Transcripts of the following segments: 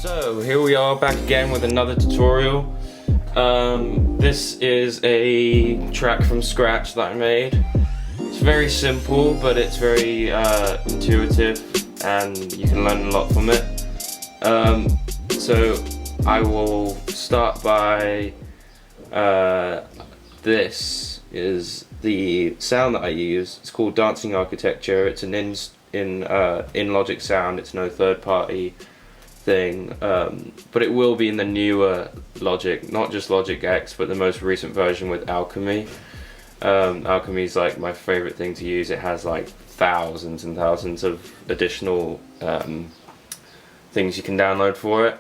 So here we are back again with another tutorial. This is a track from scratch that I made. It's very simple, but it's very intuitive and you can learn a lot from it. So I will start by this is the sound that I use. It's called Dancing Architecture. It's an in Logic sound. It's no third-party thing, but it will be in the newer Logic, not just Logic X, but the most recent version with Alchemy. Alchemy is like my favorite thing to use. It has like thousands and thousands of additional things you can download for it,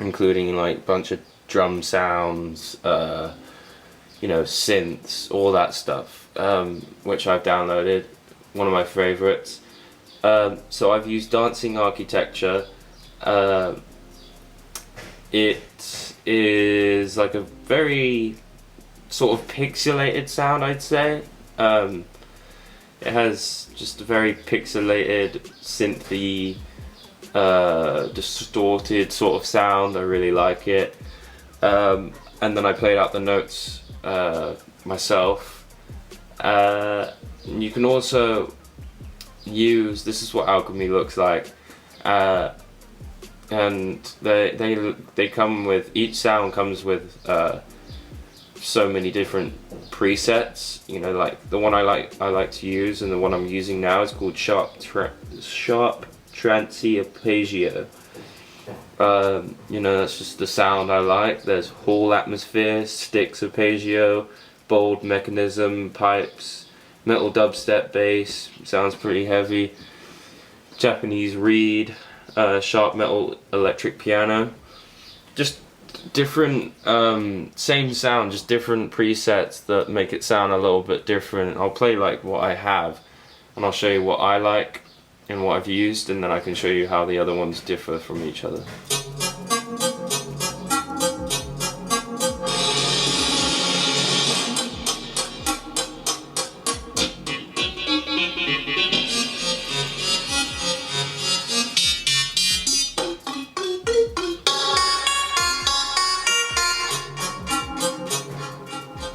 including like a bunch of drum sounds, you know, synths, all that stuff, which I've downloaded. One of my favorites. So I've used Dancing Architecture. It is like a very sort of pixelated sound, I'd say. It has just a very pixelated, synthy, distorted sort of sound. I really like it. And then I played out the notes myself. You can also use, this is what Alchemy looks like, and they come with, each sound comes with so many different presets. You know, like the one I like to use, and the one I'm using now is called Sharp Trancy Arpeggio. You know, that's just the sound I like. There's Hall Atmosphere, Sticks Arpeggio, Bold Mechanism, Pipes, Metal Dubstep Bass, sounds pretty heavy, Japanese Reed, Sharp Metal Electric Piano. Just different, same sound, just different presets that make it sound a little bit different. I'll play like what I have, and I'll show you what I like and what I've used, and then I can show you how the other ones differ from each other.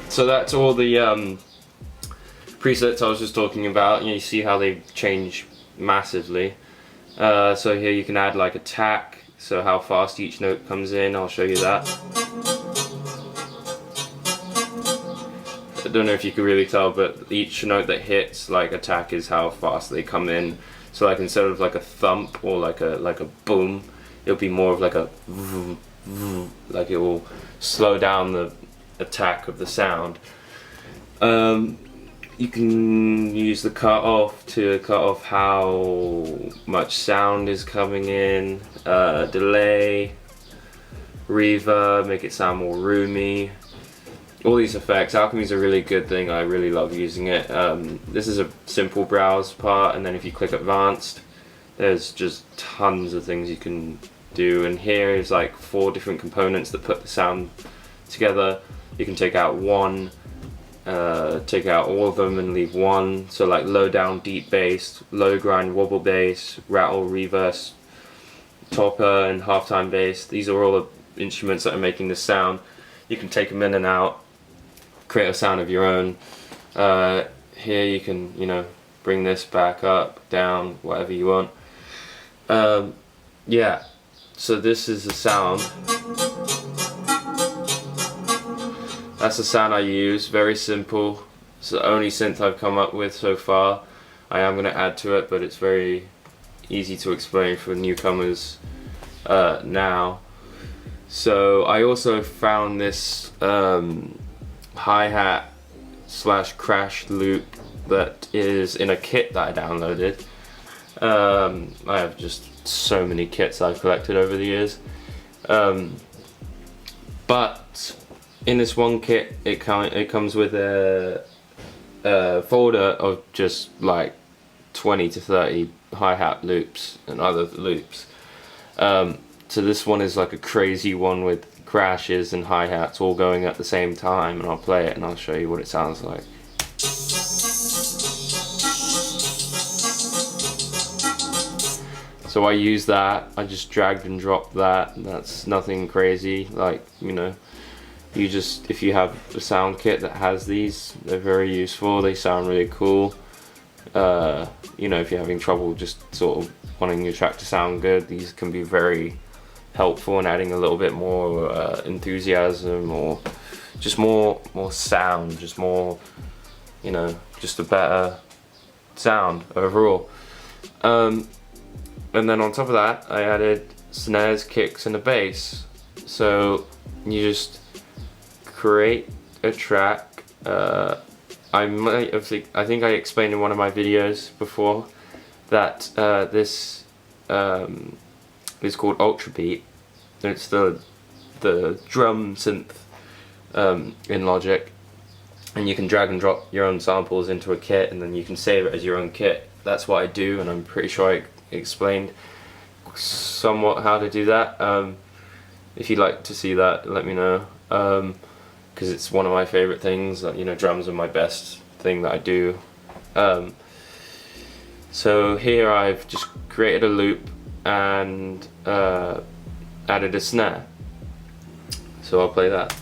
So that's all the presets I was just talking about. You see how they change massively. So here you can add like attack, so how fast each note comes in. I'll show you that. I don't know if you can really tell, but each note that hits, like attack, is how fast they come in. So like instead of like a thump or like a boom, it'll be more of like a vroom, vroom, like it will slow down the attack of the sound. You can use the cutoff to cut off how much sound is coming in, delay, reverb, make it sound more roomy. All these effects. Alchemy is a really good thing. I really love using it. This is a simple browse part, and then if you click advanced, there's just tons of things you can do. And here is like 4 different components that put the sound together. You can take out one, take out all of them and leave one. So like low down deep bass, low grind wobble bass, rattle, reverse, topper, and halftime bass. These are all the instruments that are making this sound. You can take them in and out, create a sound of your own. Here you can, you know, bring this back up, down, whatever you want. Yeah, so this is the sound. That's the sound I use, very simple. It's the only synth I've come up with so far. I am going to add to it, but it's very easy to explain for newcomers now. So I also found this hi-hat / crash loop that is in a kit that I downloaded. I have just so many kits I've collected over the years. But in this one kit, it comes with a folder of just like 20 to 30 hi-hat loops and other loops. So this one is like a crazy one with crashes and hi-hats all going at the same time, and I'll play it and I'll show you what it sounds like. So I use that, I just dragged and dropped that. That's nothing crazy, like, you know, you just, if you have a sound kit that has these, they're very useful, they sound really cool. You know, if you're having trouble just sort of wanting your track to sound good, these can be very helpful in adding a little bit more enthusiasm, or just more sound, just more, you know, just a better sound overall. And then on top of that, I added snares, kicks, and a bass. So you just create a track. I think I explained in one of my videos before that this is called Ultra Beat. It's the drum synth in Logic, and you can drag and drop your own samples into a kit, and then you can save it as your own kit. That's what I do, and I'm pretty sure I explained somewhat how to do that. If you'd like to see that, let me know, because it's one of my favorite things. You know, drums are my best thing that I do. So here I've just created a loop and added a snare. So I'll play that.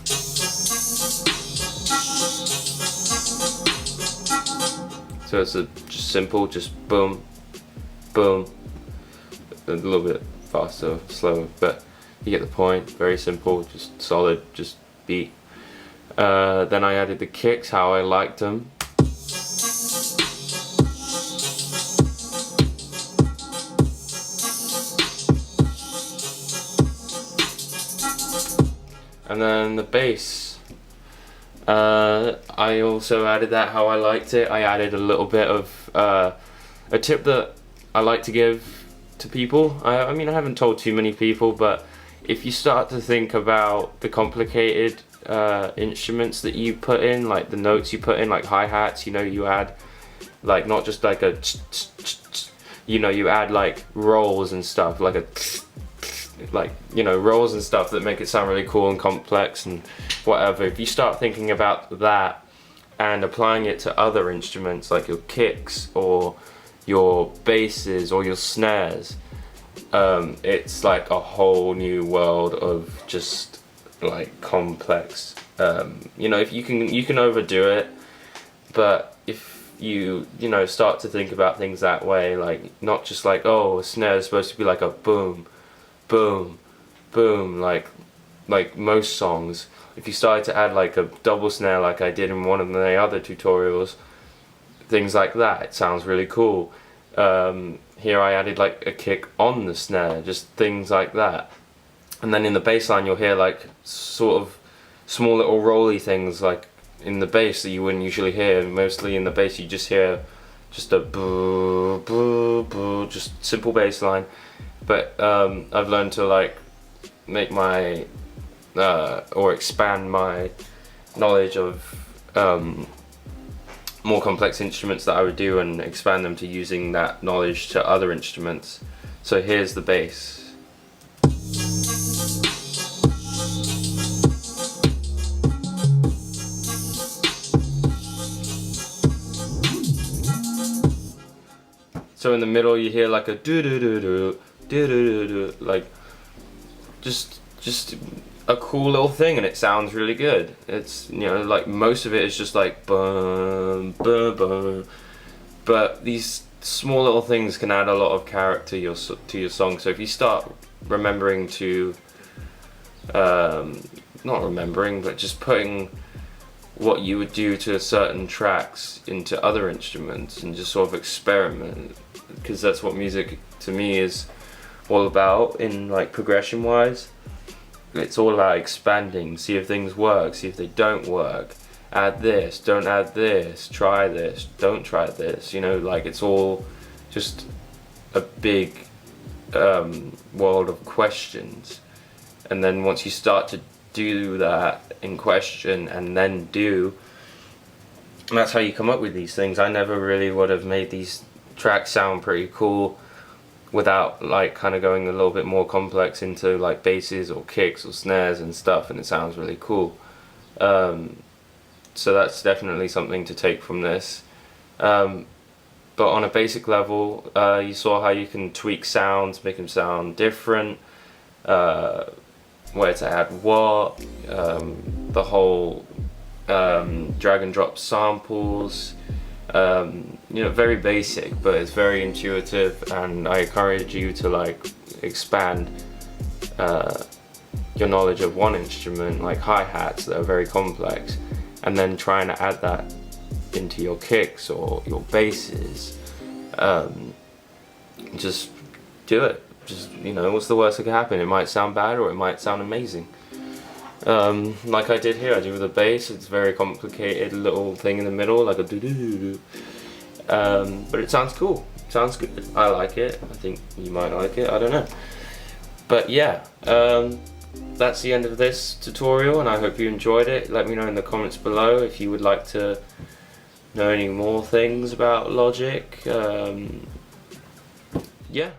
So it's just simple, just boom, boom, a little bit faster, slower, but you get the point. Very simple, just solid, just beat. Then I added the kicks how I liked them. And then the bass, I also added that how I liked it. I added a little bit of a tip that I like to give to people. I mean, I haven't told too many people, but if you start to think about the complicated instruments that you put in, like the notes you put in, like hi-hats, you know, you add like not just like a you know, you add like rolls and stuff, like a like, you know, rolls and stuff that make it sound really cool and complex and whatever. If you start thinking about that and applying it to other instruments like your kicks or your basses or your snares, it's like a whole new world of just like complex. You know, if you can overdo it, but if you know, start to think about things that way, like not just like, oh, a snare is supposed to be like a boom boom boom, like most songs. If you started to add like a double snare like I did in one of the other tutorials, things like that, it sounds really cool. Here I added like a kick on the snare, just things like that. And then in the bass line you'll hear like sort of small little rolly things like in the bass that you wouldn't usually hear. Mostly in the bass you just hear just a boo boo boo, just simple bass line. But I've learned to like make my or expand my knowledge of more complex instruments that I would do, and expand them to using that knowledge to other instruments. So here's the bass. So in the middle you hear like a do do do do do do do, like just a cool little thing, and it sounds really good. It's, you know, like most of it is just like boom boom boom, but these small little things can add a lot of character to your song. So if you start remembering to not remembering, but just putting what you would do to certain tracks into other instruments and just sort of experiment, because that's what music to me is all about, in like progression wise. It's all about expanding, see if things work, see if they don't work, add this, don't add this, try this, don't try this, you know, like it's all just a big world of questions. And then once you start to do that in question and then do, and that's how you come up with these things. I never really would have made these tracks sound pretty cool without like kind of going a little bit more complex into like basses or kicks or snares and stuff, and it sounds really cool. So that's definitely something to take from this. but on a basic level, you saw how you can tweak sounds, make them sound different, where to add what, the whole drag and drop samples. You know, very basic, but it's very intuitive, and I encourage you to like expand your knowledge of one instrument, like hi-hats that are very complex, and then trying to add that into your kicks or your basses. Just do it. Just, you know, what's the worst that could happen? It might sound bad or it might sound amazing. Like I did here, I do with the bass. It's very complicated little thing in the middle, like a doo-doo-doo-doo. But it sounds cool. It sounds good. I like it. I think you might like it. I don't know. But yeah, that's the end of this tutorial, and I hope you enjoyed it. Let me know in the comments below if you would like to know any more things about Logic. Yeah.